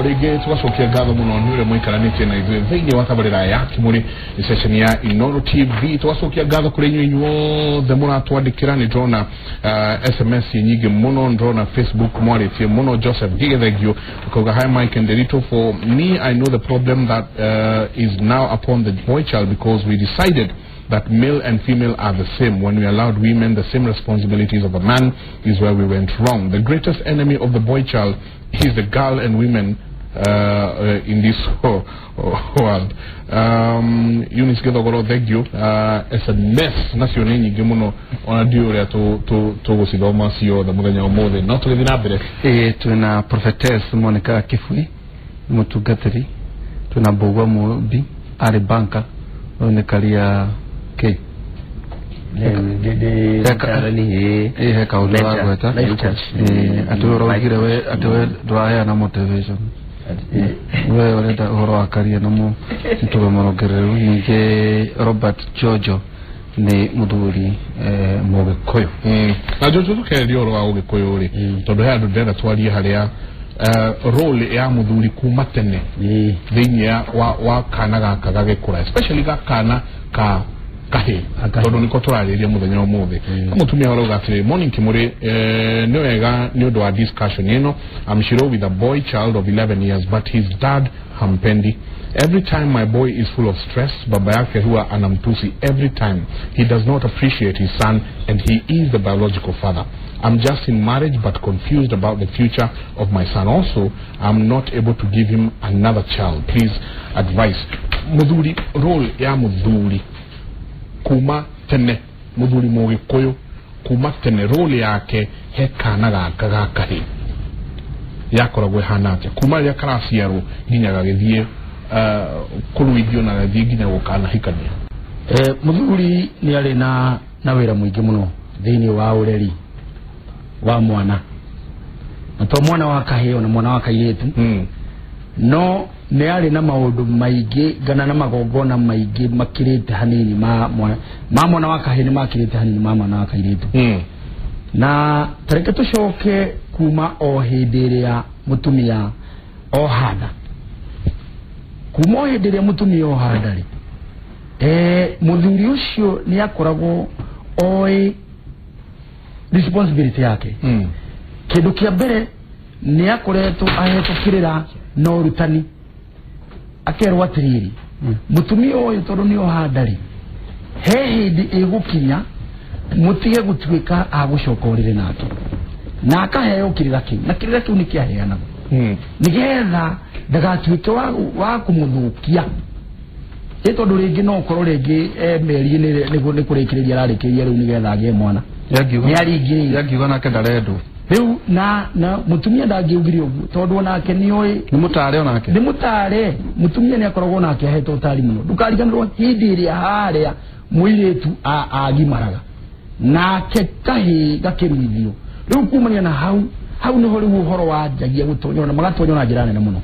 orege tuwasokia gatho muno nure mwikaranite na ithuĩ thĩinĩ wa tabarĩra ya Kimuri session ya Inooro TV tuwasokia gatho kuri nyuo the muratwandĩkĩra nĩ ndona SMS nyingĩ muno ndona Facebook mwarĩtie muno Joseph Gigethegio ukauga hi Mike and Derito. For me, I know the problem that is now upon the boy child because we decided that male and female are the same. When we allowed women the same responsibilities of a man is where we went wrong. The greatest enemy of the boy child is the girl and women in this world. Eunice Githogoro, thank you. It's a mess. Nasione nyingi muno ona diore to gusidoma sio the muthenya omothe no tugithina mbere tuna prophetess Monica Kifui mutungatiri tuna Bogwa Mubi ari banka onekalia ke heka ulwa gweta aturo we dwaya na motivation we orenda horo akaria na mu ntuwe monogereru ninge Robert Jojo ni muthuri Mugikuyu na Jojo tukerio ro wa Mugikuyu ri tondu he andu ndenda twarie haria role ya muthuri kuma tene thinya wa kana gaka gagikura especially gakana ka Kahii tondu niko turariria muthenya omothe mutumia horo gatire morning Kimuri no wega ni undu wa discussion ino. I'm sure with a boy child of 11 years but his dad hampendi. Every time my boy is full of stress, baba yake huwa anamtusi every time. He does not appreciate his son and he is the biological father. I'm just in marriage but confused about the future of my son. Also, I'm not able to give him another child. Please advise. Muthuri, role ya muthuri kuma tene, muthuri Mugikuyu kuma tene role yake he kana gaka ga Kahii yakoragwo hana atia kuma ya karasiaro nginya gagithie kuruithio na gathie nginya gukana hikania. Muthuri ni ari na wira mwingi muno thiini wa ureri wa mwana to mwana wa Kahii na mwana wa Kairitu no ne ari na maundu maingi gana na magongona maingi makirite hanini ma mwana wa Kahii ni makirite hanini ma mwana wa Kairitu na tareke tucoke kuma o hindiria mutumia o handa kuma o hindiria mutumia o handa ri muthuri ucio ni akoragwo oi responsibility yake kindu kia mbere ni akoretwo ahetukirira no rutani akerwa atiriri mutumia uyu tondu ni o handa ri he hindi igukinya mutige gutwika agucokorire nake na akaheo kirira kiu na kirira kiu ni kiaheana nigetha ndagatwike wa kumuthukia tondu ringi no korwo ringi meri ni kurikiria ararikiria riu nigetha age mwana yagiuga nake ndarendo riu na mutumia ndangiugire uguo tondu nake ni oi ni mutare onake ni mutare mutumia ni akoragwo nake ahetwo utari muno ndukariganirwo hindi iria haria muiretu agimaraga nake Kahii gakiruithio riu kumania na hau ni hori uhoro wa jagia gutonyona magatonyona njira nene muno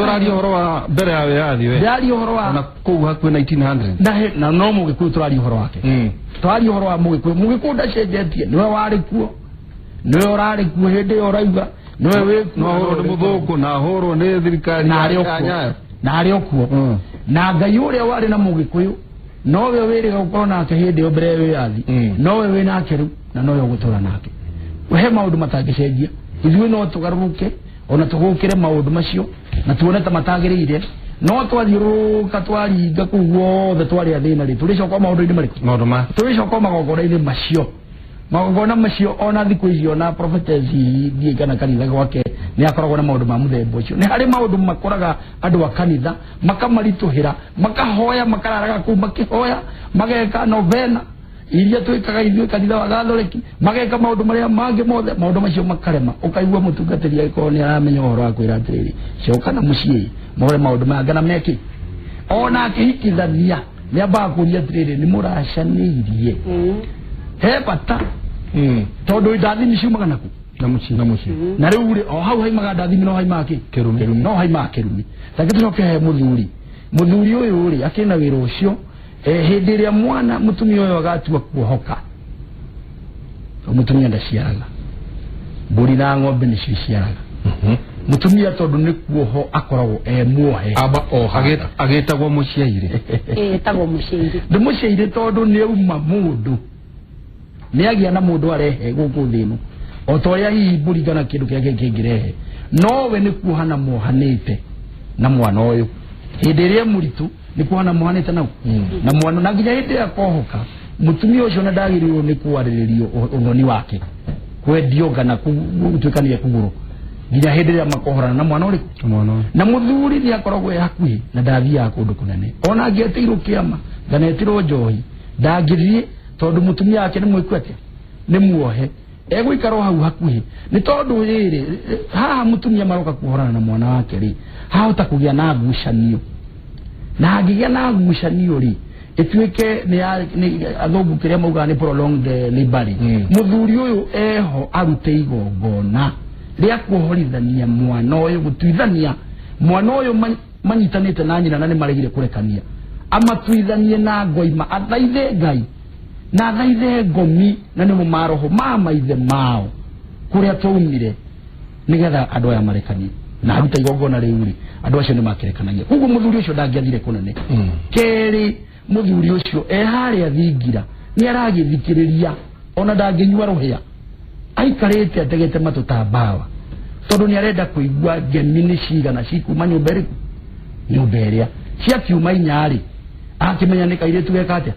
radio horo wa mbere ya yathi we radio horo wa na kuu hakuwe 1900 na no Mugikuyu turari horo wake turari horo wa Mugikuyu ndacenjetie niwe wari kuo niwe urari kuo hindi uraiga niwe we no horo ni muthuku na horo ni thirikari na ari okuo na Ngai uria wari na Mugikuyu nowe wiri gukorwo nake hindi o mbere we yathi nowe we nake ru na nowe ugutura nake we maundu matangicenjia ithuĩ no tugaruruke ona tugukire maundu macio na tuone ta matagirire no twathiuruka twaringa kuguo the twari athina ri tulicoka maundu-ini mariku maundu ma tulicoka magongona-ini macio magongona macio ona thiku icio na prophetess thie kana kanitha gwake ni akoragwo na maundu ma muthemba ucio ni hari maundu makoraga andu a kanitha makamarituhira makahoya makararaga ku makihoya mageka novena iria twikaga ithuĩ kanitha wa Gathoreki mageka maundu maria mangi mothe maundu macio makarema ukaigua mutungatiri agiko ni aramenya uhoro wa kwira atiriri coka na mucii more maundu magana meki ona akihikithania ni amba kuria atiriri ni muracaniirie he bata tondu ndathimi ciumaga naku na mucii na riu ri o hau haimaga ndathimi no haima kirumi no haima kirumi taki tucoke he muthuri uyu ri akina wira ucio hindi ria mwana mutumia uyu agatua kuohoka mutumia ndaciaraga mburi na ng'ombe ni ciciaraga mutumia tondu ni kuoho akoragwo muohe aba agetagwo muciaire etagwo muciaire ndumuciaire tondu ni uma mundu ni agia na mundu arehe guku thinu otoria hihi burigana kindu kiake kingirehe nowe ni kuhana mohanite na mwana uyu hindi iria muritu ni kuhana mohanite na mwana na nginya hindi akohoka mutumia ucio na ndagirirwo ni kuariririo uthoni wake kwendio kana gutwikania kuguru nginya hindi iria makohorana na mwana uriku na muthuri ni akoragwo hakuhi na ndathia kundu kunene ona angietirwo kiama nganetirwo njohi ndangithie tondu mutumia wake ni mwikwete ni muohe egwikaro hau hakuhi ni tondu riri haha mutumia maroka kuhorana na mwana wake ri hahota kugia na ngucanio na agigia na ngucanio ri itwike ni athungu kiria mauga ni prolonged labor muthuri uyu eho arute igongona ria kuhorithania mwana uyu gutwithania mwana uyu manyitanite na nyina na ni maregire kurekania amatwithanie na ngoima athaithe ngai na thaithe ngomi na ni mumaroho mama ithe mao kuria twaumire nigetha andu aya marekanie na aruta igongona riu ri andu acio ni makirekanagia uguo muthuri ucio ndangiathire kunene keri muthuri ucio haria thingira ni aragithikiriria ona ndanginyua ruhia aikarite ategete matutambawa tondu ni arenda kuigua gemini cigana cikuma nyumba iria ciakiuma inyari akimenya ni kairitu geka atia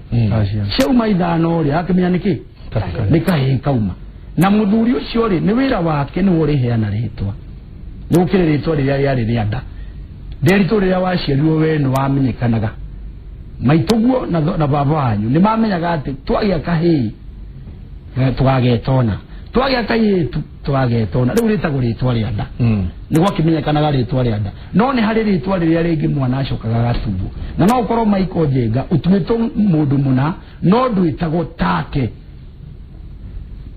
ciauma ithano ri akimenya niki ni kahii kauma na muthuri ucio ri ni wira wake ni uri heana ritwa ni ukire ritwa riria riari rianda nderitwo riria waciarirwo we ni wamenyekanaga maituguo na baba wanyu ni mamenyaga ati twagia kahii twagetona twagia kahii twagetona riu ritagwo ritwa rianda ni gwakimenyekanaga ritwa rianda no ni hari ritwa riria ringi mwana acokaga gatubu na no ukorwo maiko njenga utumitwo mundu muna no ndwitagwo take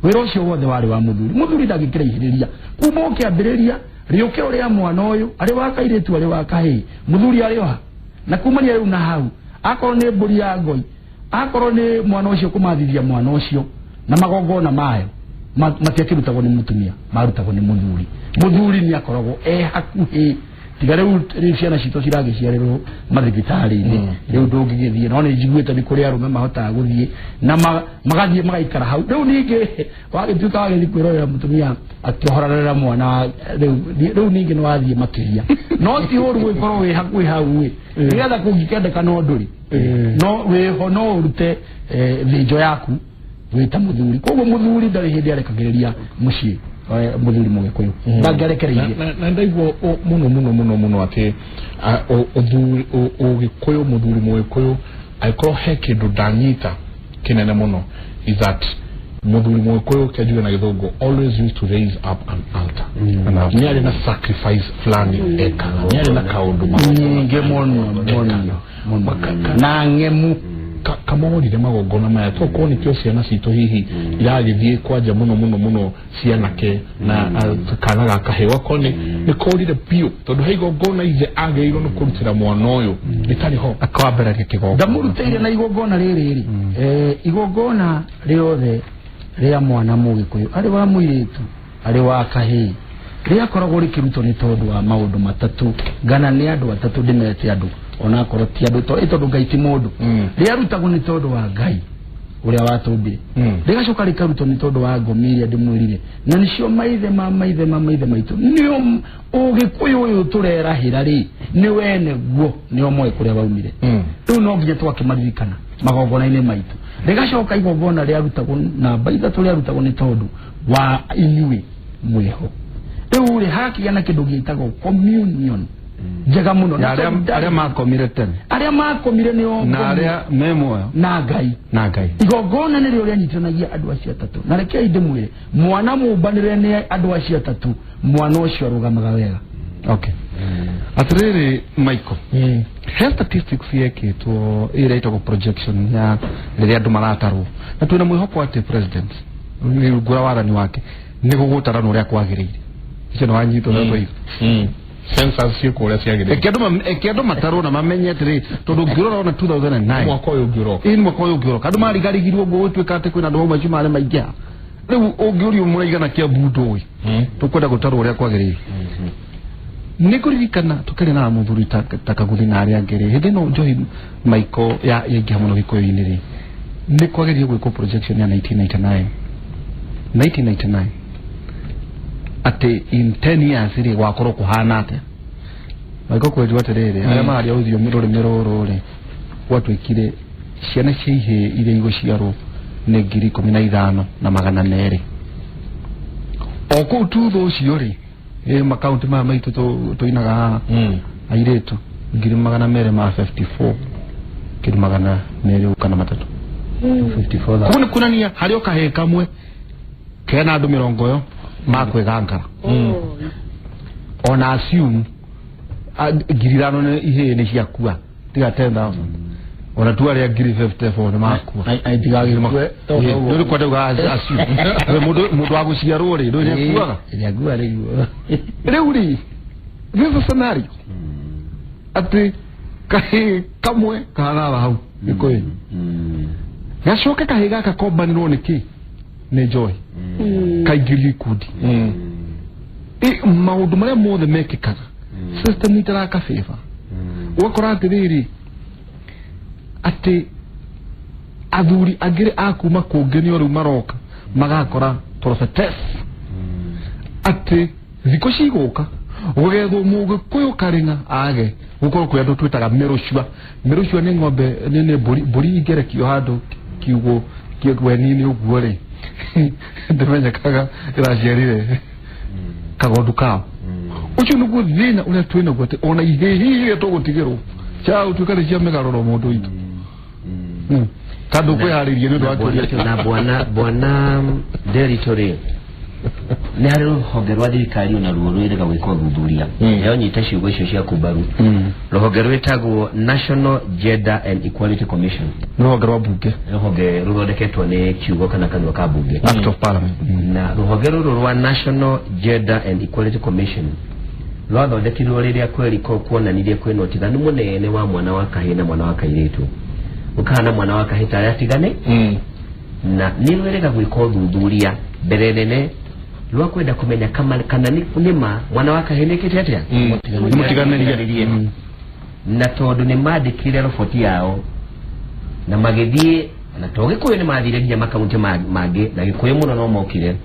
wira ucio wothe wari wa muthuri ndagikira ihiriria kuma ukiambiriria riuke uria mwana uyu ari wa kairitu ari wa kahii muthuri ari oha na kumania riu na hau akorwo ni mburi ya ngoi akorwo ni mwana ucio kumathithia mwana ucio na magongona mayo matiakirutagwo ni mutumia marutagwo ni muthuri ni akoragwo hakuhi tiga riu ciana cito ciragiciarirwo mathibitari-ini riu ndungigithie no ni njiguite ni kuri arume mahotaga guthie na magathie magaikara hau riu ningi wagituika wagithi kwirorera mutumia akihorana mwana riu ningi ni wathie makiria no ti horu gwikorwo wi hakuhi hau nigetha kungikendeka no nduri no wiho no urute thinjo yaku wita muthuri koguo muthuri ndari hindi arekagiriria mucii muthuri mugikuyu ndangarekereirie na ndaigwo muno ati ugikuyu muthuri mugikuyu aikorwo he kindu ndanyita kinene muno is that muthuri mugikuyu kiajuga na githungu always used to raise up an altar nyari na sacrifice flani nyari na kaundu nyingi muno na ngemu kamorire magongona maya toko ni kyo ciana cito hihi iragithie kwanja muno cianake na kana gakahewa kone ni korire pio tondu heigongona ize ageirwo no kurutira mwana uyu bitari ho akawabera kikigonga ndamurutire na igongona riri igongona riothe ria mwana mugikuyu ari wa muiritu ari wa kahii ria koragwo rikirutwo ni tondu wa maundu matatu ngana ni andu atatu ndimete andu ona korwo ti andu tondu ngai ti mundu ria rutagwo ni tondu wa ngai uria watumbire rigacoka rikarutwo ni tondu wa ngomiria ndimwirire na nicio maithe maitu nio ugikuyu uyu turerahira ri ni wene guo nio moe kuria baumire riu no nginya twakimaririkana magongona-ini maitu rigacoka igongona ria rutagwo na baitha turia rutagwo ni tondu wa inyui mwiho riu ri hakiana kindu giitagwo communion njega muno aria makomire tene aria makomire nio na aria memoyo na ngai igongona ni rio rianyitanagia andu acio atatu na reke ndimwire mwana mumbanire ni andu acio atatu mwana ucio arugamaga wega okay atiriri Michael health statistics yekitwo ireitwo projection ya riria andu maratarwo na twina mwihoko ati president ni ngura warani wake ni gugutarana uria kwagiriire icio no wanyitwo na twa census cio kuria ciagire ekedo mataro na mamenye atiri tondu ngirora ona 2009 mwaka uyu ngiro mwaka uyu ngiro kandu marigarigirwo ngo gutwika ati kwina ndo macio mare maingya riu ungiurio muraigana kia bundo uyu tukwenda gutarwo uria kwagiriire nikuririkana tukari na muthuri takaguthi na aria ngere hindi no Joy Michael ya ingia muno gikoyo-ini ri ni kwageria gwiko projection ya 1999 ati in 10 years ri gwakorwo kuhana atia Michael kwenjwa atiriri aria mari authio miroro ri gwatwikire ciana ciihe ire igo ciaro ne 15,200 oko tutho cio ri makaunti ma maitu tuinaga airetu 254 200 kana matatu 54 kuna nia hario kahe kamwe kena andu 70 makwegangara ona assume girirano ne ihe ne ciakua tiga 10,000 ona tu aria 54 ne makua ai tiga gire ndo ko daga assume mudu aguciarwo ri ndo ne kuaga ya gua ri reuri vivo scenario ati kahe kamwe kana hau ikoyi gacoke kahe gaka kombanirwo niki ne Joy kaigiri kudi maundu maria mothe mekikaga system itaraka favor wakora atiriri ati athuri agire akuma kungeni ru maroka magakora prophetess ati thiko ciguka ugethwo mugikuyu karinga age gukorwo kwi andu twitaga mirushwa ni ng'ombe ni buri igerekio handu kiugo kiegweni-ini uguo ri ndimenyekaga iraciarire kagondu kao ucio niguo thina uria twina guo ati ona ihihi tugutigirwo chao twikare cia migaroro mundu itu kandu kwiharirie ni ndwakiria na bwana territory ni hari ruhonge rwa thirikari ona ruo rwirega gwika uthuthuria yo nyita ciugo icio cia kumbaru ruhonge rwitagwo National Gender and Equality Commission ruhonge rwa bunge ruhonge ruthondeketwo ni kiugo kana kanwa ka bunge Act of Parliament na ruhonge ruru rwa National Gender and Equality Commission rwathondekirwo riria kweri kuonanirie kwina utiganu munene wa mwana wa kahii na mwana wa kairitu ukana mwana wa kahii ta yatigane na ni rwirega gwika uthuthuria mbere nene lwa kwenda kumenya kama kana nima mwana wa kahii nikite atia mutiganiririe na tondu ni mandikire riboti yao na magithie na toge kuyo ni mathire nginya makaunti mangĩ na gikuyu muno no mokire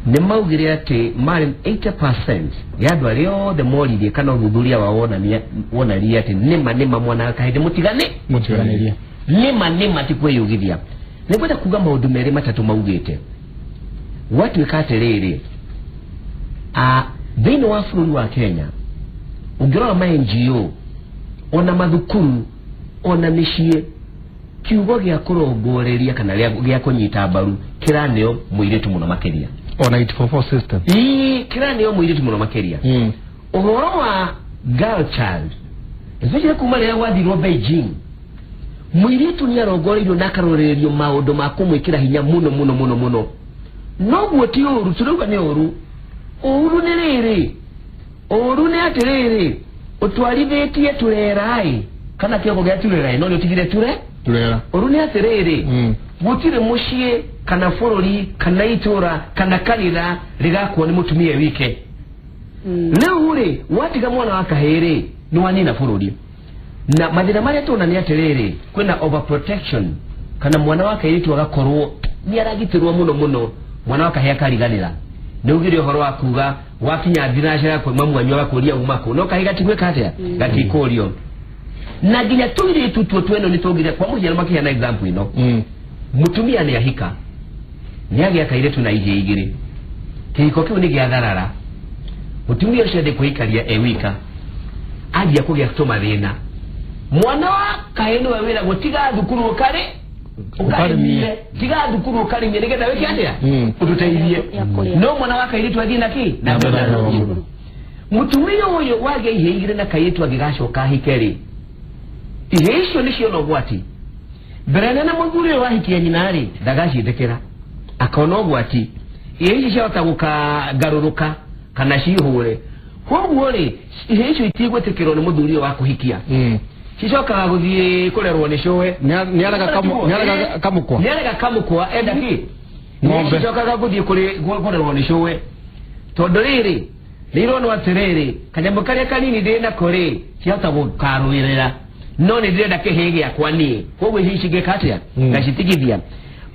ni maugire ati mari 80% ya andu aria othe moririe kana uthuthuria wao wonaria ati nima mwana wa kahii mutiganirie nima ti kwiyugithia ni kwenda kuga maundu meri matatu maugite watu ikaterere thini wa bũrũri wa Kenya ungirora ma NGO ona mathukuru ona mĩciĩ kiugo gĩa kũrongoreria kana gĩa kũnyita mbaru kiraneo mũiritu muno makeria ona 844 system kiraneo mũiritu muno makeria uhoro wa girl child especially kuma rĩrĩa wathirwo Beijing mũiritu ni arongoreirio na akarorerio maũndũ ma kũmwĩkĩra hinya muno no guoti uru turuga ni uru ni riri uru ni atiriri utwarithetie turerai kana kiogo gya turerai no utigire turera uru ni atiriri gutire mushie kana forori kana itura kana kanira rigakwo ni mutumie wike leo uri watiga mwana wa kahiri ni wanina forori na mathina maria tuna ni atiriri kwina overprotection kana mwana wa kahiri agakorwo ni aragitirwo muno mwana wa kahii akariganira nugire horo akuga wakinya thinacara kwa mamwanyo wakuria umako no kahii gatigweka atia gatikorio na ginya tuire tutu tweno ni tugire kwa mujana makia na example ino mutumia ni ahika nyage akaire tuna ije igire kiko kiu ni giatharara mutumia ucio de kuikaria ewika agia kugia kutoma thina mwana wa kahii no wira gutiga thukuru kare ukarimie tiga thukuru ukarimie nigetha wiki atia ututeithie no mwana wa kairitu athie naki na mutumia uyu wage ihingire na kairitu agigacoka hikeri ihe icio nicio no gwati berana na muthuri wa hikia nyinari ndagacithekera akona gwati ihe icio ciota gukagarũrũka kana cihure koguo ri ihe icio itigwetekero ni muthuri wa kuhikia cicokaga guthie kurerwo ni cowe niaraga kamukwa enda ki ng'ombe cicokaga guthie kurerwo ni cowe tondu riri rero no aterere kanyambo kare kanini ndenda kore cyata gukarwirira none ndenda kehege yakwani wowe hishige katya gashitigithia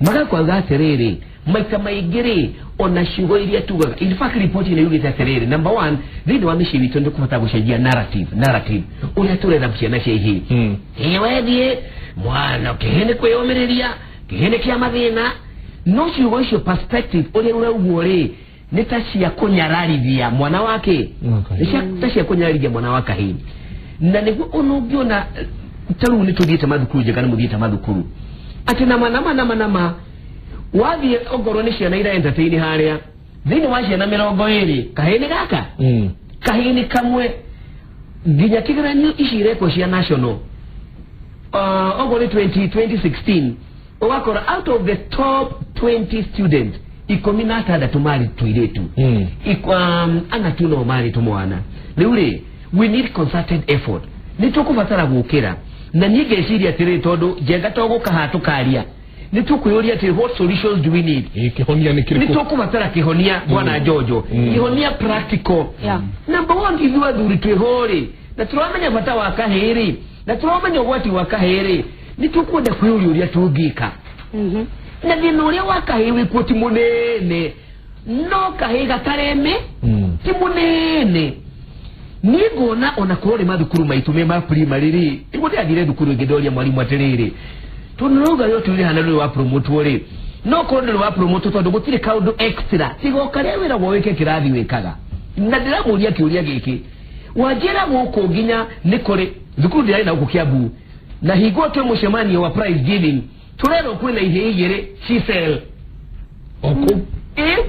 maga kwa aterere maika maigere ona shugo iria tuga in fact report ile yugi aterere number 1 thini wa mishi bitonde kufata gushajia narrative ule turera mciana shehi ewedie mwana kehene kweyomereria kehene kia mathina no shugo isho perspective ule ugore nitashia kunyararithia mwana wake nitashia kunyararithia mwana wake hii na niguo unugiona taru ni tudite madukuru je kana mudite madukuru ati na manama wathi ogoro ciana ira entertain haria thini wa ciana 20 kahini gaka kahini kamwe nginya kigeranio icire ko cia national ogoro 2016 owakora out of the top 20 students ikominata da tumari tuiretu ana tuno mari tumwana niure we need concerted effort nitukufatara gukira na nige siria tire todo jenga togo kahatukaria nitukuyoria te what solutions do we need kihonia ni kiriko nitukufatara kihonia bwana Jojo kihonia practical number 1 if you are duri twehore na turamenya bata wa kaheri na turamenya gwati wa kaheri nitukwenda kuyoria tugika na dinoria wa kaheri poti munene no kahega tareme ti munene nigona ona kore madukuru maitume ma primary ikote agire dukuru gedolia mwalimu aterere tunuga yo tuli hanalo wa promote wore no kore wa promote to gutire kaudo extra tigo karewera woweke kirathi wekaga ndadira muria kiuria giki wajira guko ginya nikore dukuru ndi na ukukiabu na higo twe mushemani wa prize giving turero kwena ihegere shisel oko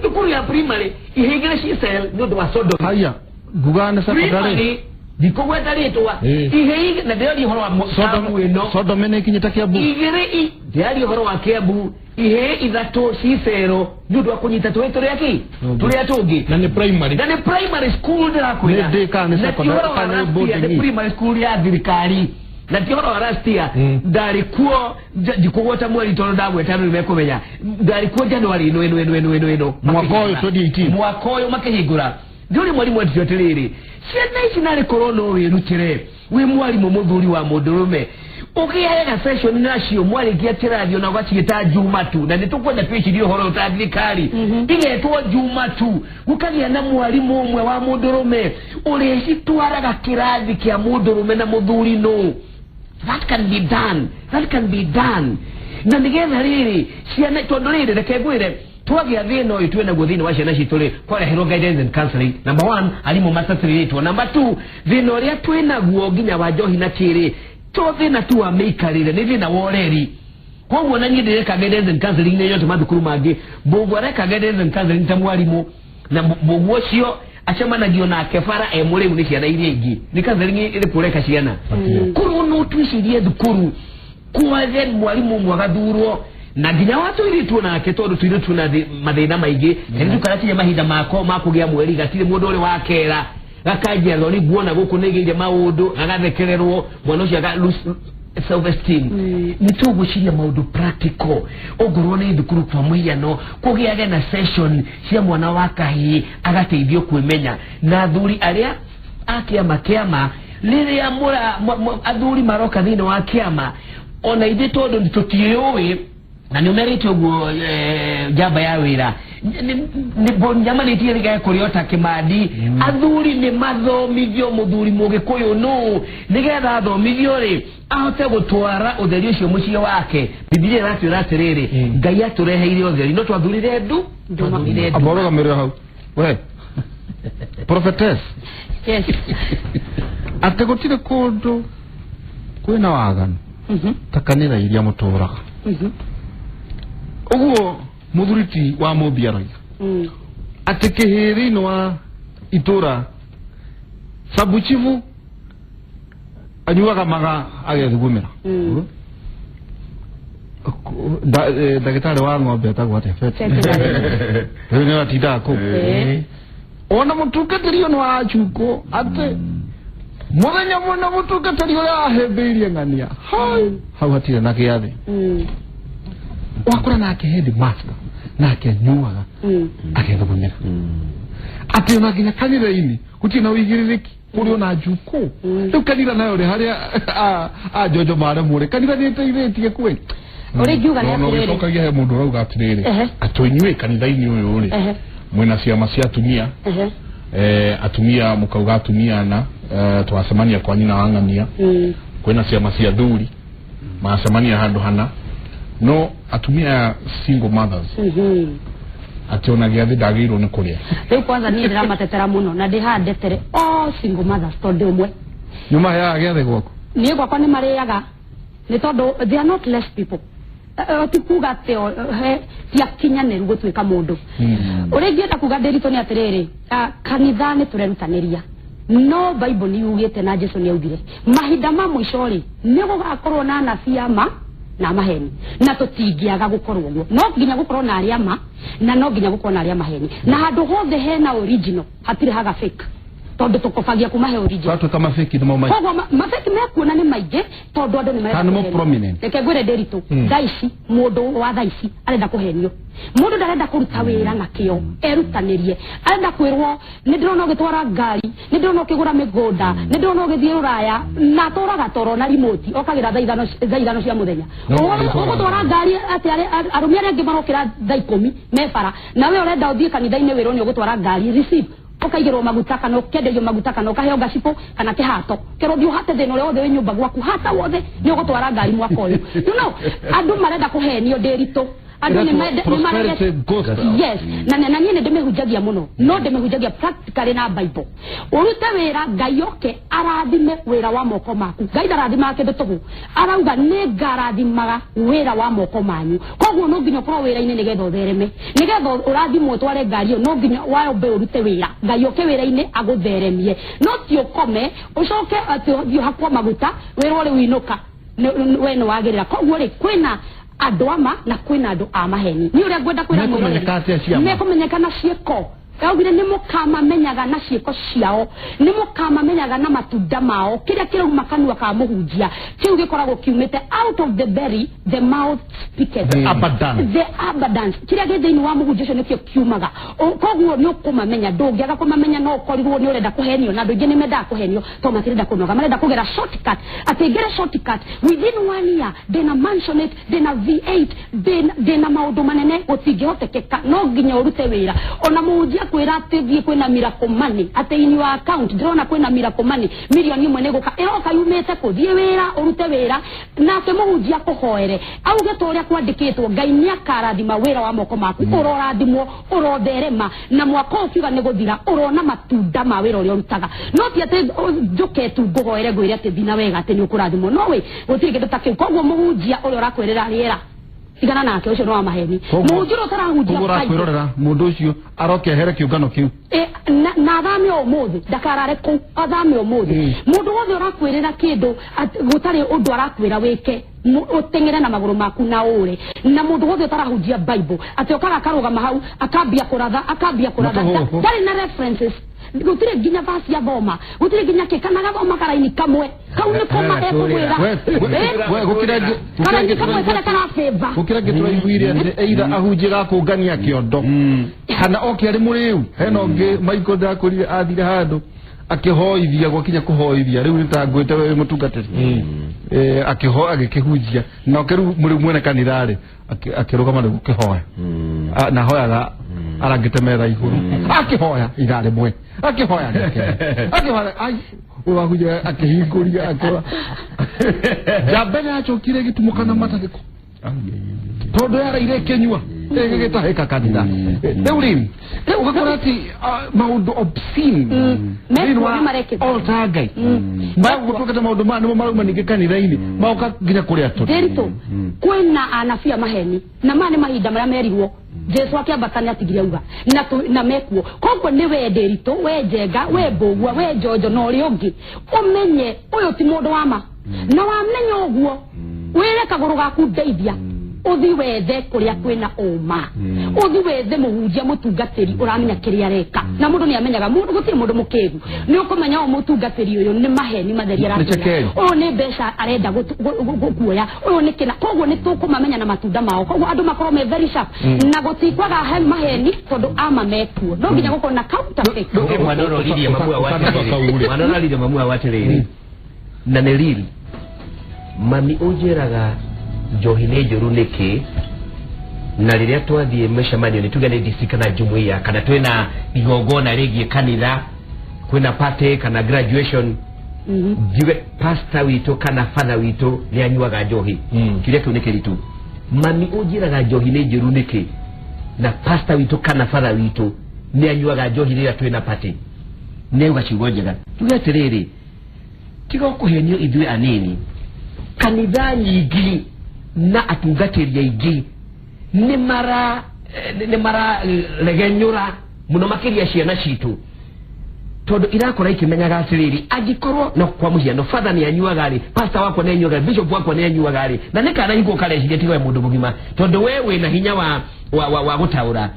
dukuru ya primary ihegere shisel ndo wa sodo haya gugana secondary dikogwa taletwa ihe na dali horo wa sodo mene kinyita kiabu igere i dali horo wa kiabu ihe idato sifero ndudu akunyita twetore yaki tuli atoge na ni primary school dala kwenda na secondary kana boarding primary school ya thirikari na kihoro arastia ndari kuo dikogota mwali tono dawe tano nimekomenya ndari kuo January no mwakoyo 2018 mwakoyo makehigura Juri mwalimu wetu yotelere siena ichi nale korona we rukire we mwalimu muthuri wa mudurume ukiyaga session nasio mwali kiatira dio na wachi gita Jumatu na nitukwenda PhD horo utadikari igetwa Jumatu ukagia na mwalimu umwe wa mudurume ureshi twaraga kirathi kia mudurume na muthuri no that can be done na nigetha riri siena tondorere rekegwire tuwagia thino itwe na guthini wa ciana cituri kware hero guidance and counseling number 1 alimu masterly to number 2 thino ria twina guo ginya wa Johi na Tiri to thina tu wa meikarire ni thina wa ureri koguo na nyindire ka guidance and counseling ne yote madukuru mangi bogo reka guidance and counseling ta mwalimu na bogo cio achamanagio na kefara emure ni ciana iria ingi ni counseling ile kureka ciana kuru no twicirie thukuru kwa then mwalimu mwagathurwo na ginya watu ili tuona ketodo tuile tuna mathina maige hendu karatie mahinda mako makugia mweri gatire mundu uri wakera gakaje loni guona guku negire maundu agathekererwo mwana ucio aga self esteem nituguciria maundu practical ogorwo ni thukuru kwa muyano kugiage na session cia mwana wa Kahii agateithio kwimenya na thuri aria akiama kiama liria mura athuri maroka thini wa kiama ona ide todo nditutiyowe na numerite ugo jaba ya wira ni bonjama ni tiye liga kuriota kimadi athuri ni mathomithio muthuri mugikuyu no nigetha athomithio ri ahote gutwara utheri ucio mucie wake Biblia ratirere Ngai atureheire utheri no twathurire ndu aboroga mere hau we prophetess yes ategotire kundu kwina waganu takanira iria muturaga uguo muthuriti wa mubiaroi atekeheri no wa itura sabuchivu anyuaga maga agethugumira ndagitari wa ng'ombe atagwa tefete ni atinda ko ona mutungatiri no achuko ate muthenya muna mutungatiri ya hembeire ngania hau hatire na kiathi wakura nake headmaster nake nyuaga agethugumira ati ona ginya kanira ini kutina wigiririki kuri ona juko tu kanira nayo ri haria a jojo mara mure kanira ni teiretie kwe ore giuga na no gitokagia he mundu rauga atiriri atuinywe kanitha-ini uyu ri mwina ciama cia atumia atumia mukauga atumia na twacemania kwa nyina wa ng'amia kwina ciama cia thuri macemania handu hana no atumia single mothers ationa giathi ndagirwo ni kuria riu kwanza ni ndira matetera muno na ndihandetere single mothers tondu umwe nyuma ya giathi gwako ni gwakwa ni mariaga ni tondu they are not less people tikuga teo he tia kinyaneru gutwika mundu uri ngienda kuga ndirito ni atiriri kanitha ni turerutaniria no bible ni ugite na Jesu ni augire mahinda ma mwisho ri ni gugakorwo na nafiama na maheni na tutingiaga gukorwo guo no nginya gukorwo na aria ma na no nginya gukorwo na aria maheni na handu hothe hena original hatire haga fake tondu tukofagia kumahe original watu kama fake ni mama kogo mafake mekuona ni maige tondu andu ni maige kana mo prominent reke gwire ndirito thaici mundu wa thaici arenda kuhenio mundu ndarenda kuruta wira na kio erutanirie arenda kwirwo ni ndirona ugitwara ngari ni ndirona ukigura migonda ni ndirona ugithie uraya na toraga toro na remote okagira thaithano cia muthenya ugutwara ngari ati arumia rengi marokira thaa 10 mefara na we urenda uthie kanitha-ini wirwo ni ugutwara ngari receive ukaigirwo maguta kana ukenderio maguta kana ukaheo gacipo kana kihato kerodio hate thino le othe nyumba gwaku hata wothe ni ugutwara ngari mwaka uyu you know andu marenda kuhenio ndirito andu ni marenda yes na niĩ ndimehunjagia muno no ndimehunjagia practically na bible urute wira Ngai oke arathime wira wa moko maku Ngai ndarathima kindu tugu arauga ni ngarathimaga wira wa moko manyu koguo no nginya korwo wira-ini nigetha uthereme nigetha urathimwo tware ngari no nginya waombe urute wira Ngai oke wira-ini agutheremie no ti ukome ucoke ati hakwa maguta wira uri winuka we no wagirira koguo ri kwina andu ama na kwina andu a maheni ni uria ngwenda kwira muno ne kumenyekana cieko augire ni mukama menyaga na cieko ciao ni mukama menyaga na matunda mao kiria kirauma kanua ka muhunjia kiu gikoragwo kiumite out of the belly the mouth speaketh the abundance kiria githiini wa muhunjia cio nikio kiumaga koguo ni ukumamenya ndungiaga kumamenya no ukorirwo ni urenda kuhenio na ndungi ni menda kuhenio to matirenda kunoga marenda kugera shortcut atigere shortcut within 1 year dena mansionate dena V8 dena maundu manene utingihotekeka no nginya urute wira ona muhunjia kwira ategie kwina miracle money ate in your account ndrona kwina miracle money milioni imwe neguka eroka yumete kuthie wira urute wira na ke muhunjia kuhoere auge to uria kwandikitwo Ngai ni akarathima wira wa moko maku urorathimwo urotherema na mwaka ukiuga ni guthira urona matunda ma wira uria urutaga no ti ate njuke tu nguhoere ngwire ati thina wega ati ni ukurathimwo no we gutiri kindu takiu koguo muhunjia uria urakwirira riera igana nake ucio no wa maheni muhunjia utarahunjia kwirorera mundu ucio aroke here kiungano kiu na thame umuthi ndakarare ku athame umuthi mundu wothe urakwirira kindu gutari undu arakwira wike utengere na maguru maku na ure na mundu wothe utarahunjia bible ati okaga karugama hau akambia kuratha dari na references gutire ginya basi ya boma gutire ginya kekanaga boma karaini kamwe kaune koma ekumwira we karaini kamwe kana favor gukira gitwa iguire ande eira ahunjira kungania kiondo kana oke ari muriu heno nge maiko ndakurire athire handu akihoithia gwakinya kuhoithia riu nitangwite we mutungatiri agikihunjia na okeru muri mwene kanithari akirugama ni gukihoya na hoyaga arangite metha iguru akihoya igare mwe akihoya ai uwahuja akihinguria akora jabene achokire gitumukana matariko todo yara ile kenywa gitaheka kanitha eurim ugakora ati maundu obscene altar guy gutoka maundu manu maruma ninge kanitha-ini mauka nginya kuria tu derito kwina anafia maheni na mane mahinda maria merirwo Jesu akiambatani atigire uga na mekuo koguo ni we derito we jenga we bogwa we jojo no ri ungi umenye uyu ti mundu wa ma na wamenya uguo wire kaguru gaku ndeithia uthi wethe kuria kwina uma uthi wethe muhunjia mutungatiri uramenya kiria reka na mundu ni amenyaga mundu gutiri mundu mukigu ni ukumenya o mutungatiri uyu ni maheni matheri aratuya o ni besha arenda gukuoya uyu ni kina koguo ni tukumamenya na matunda mao koguo andu makorwo me very sharp na gutikwaga he maheni tondu ama mekuo no nginya gukorwo na counterfeit manoro lidia mamua watereri na neriri mami ujeraga njohine njuru niki na riria twathie meshamanio ni tugane disika na jumuiya kana twena igongona rigi kanitha kwena party kana graduation jiwe pastor wito kana father wito ni anyuaga njohi kile tunike litu mami ujeraga njohine njuru niki na pastor wito kana father wito ni anyuaga njohi riria twena party ne ugachigojega tugeterere tiga kuhenio ithwe anini kanitha nyingi na atungatĩri aingĩ nĩ mara regenyũra mũno makĩria ciana citũ tondu irakora ikimenyaga atiriri angikorwo no kwa muhiano father ni anyuaga ri pastor wako ni anyuaga bishop wako ni anyuaga ri na ne kana hingo kale cigethiwe mundu mugima tondu wewe na hinya wa gutaura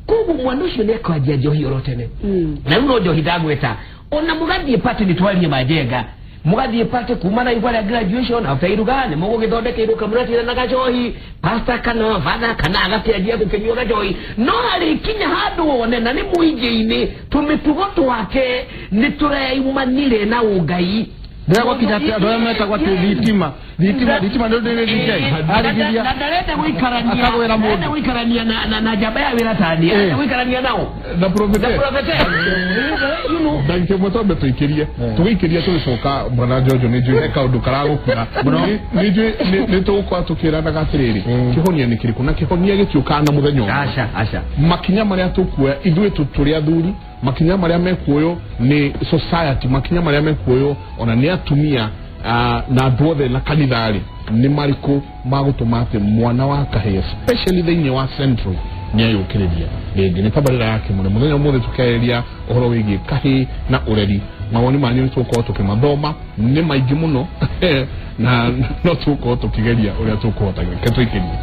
kubu mwana ucio ni akwanjia njohi orotene na runo njohi ndagweta ona mugathie party ni twarie majenga mugathie party kumana igwara graduation after irugane mugo githondeke iruka muratira na gajohi pastor kana father kana agatia gukenyuaga johi no ari kinya handu wone na ni muingi-ini tumitugo twake ni turaimanire na ugai Ndako kinyata ndio meta kwa vitima ndio DJ aligiria ndaleta wikarania akagwera mundu wikarania na jabaya wira tani wikarania nao na profete you know danke moto betuikiria tuikiria tulicoka mwana Jojo ni jwe kaundu karagukura ni tukwa tukirana gatiriri kihonia ni kiriku na kihonia gitiukana muthenya asha makinya maria tukua ithuĩ turi athuri makinya maria mekuoyo ni society makinya maria mekuoyo ona ni atumia na andũ na kanithari ni mariko magutumate mwana wa Kahii especially thĩinĩ wa Central ni ayũkĩrĩria rĩngĩ ni tabarĩra yake muthenya ũmũthĩ tukereria ũhoro wĩgiĩ Kahii na ureri mawoni manyu ni tukorwo tukimathoma ni maingĩ mũno na no tukorwo tukigeria ũrĩa tukuhota ketũikĩria